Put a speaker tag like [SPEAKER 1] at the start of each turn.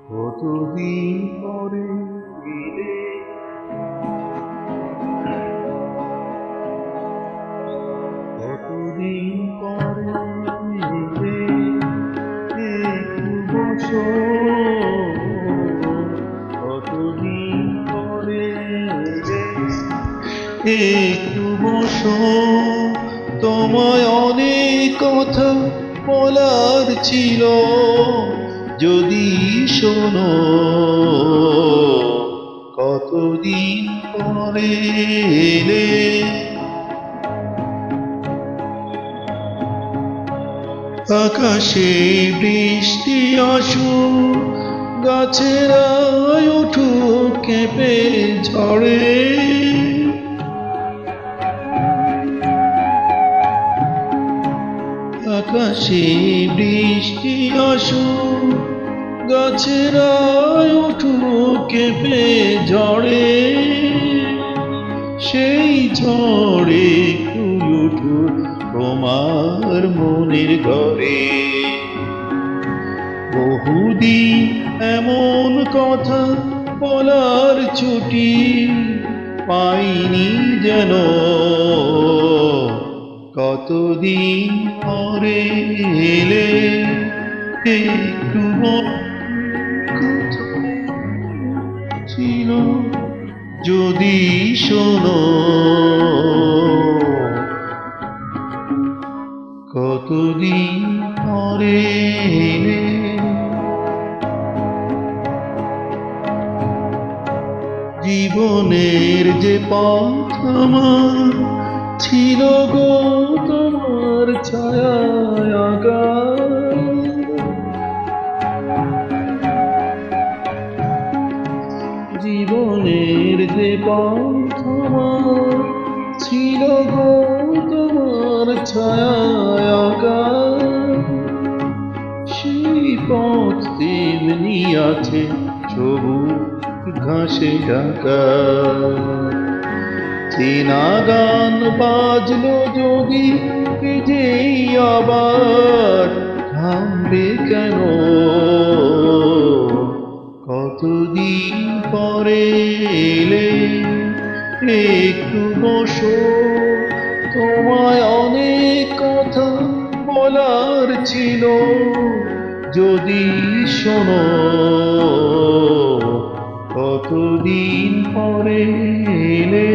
[SPEAKER 1] কতদিন পরে এলে, কতদিন পরে এলে, একটু বসো। কতদিন পরে এলে, একটু বসো। তোমায় অনেক কথা বলার ছিল, যদি শোনো। কতদিন পরে এলে, আকাশে বৃষ্টি আসুক, গাছেরা উঠুক কেঁপে ঝড়ে। আকাশে বৃষ্টি আসুক, গাছেরা উঠুক কেঁপে ঝড়ে। সেই ঝড়ে ফুল উঠুক তোমার মনের ঘরে। বহুদিন এমন কথা বলার ছুটি পাইনি যেন, কতদিন পরে এলে, একটু কথা ছিল, যদি শোনো। কতদিন পরে এলে, জীবনের যে পথ আমার ছিল গো তোমার ছায়ায় আঁকা। জীবনের যে পথ আমার ছিল গো তোমার ছায়ায় আঁকা। সেই পথ তেমনি আছে সবুজ ঘাসে ঢাকা। চেনা গান বাজলো যদি যেই আবার থামবে কেন, কতদিন পরে এলে, একটু বসো। তোমায় অনেক কথা বলার ছিল, যদি শোনো। কতদিন পরে এলে।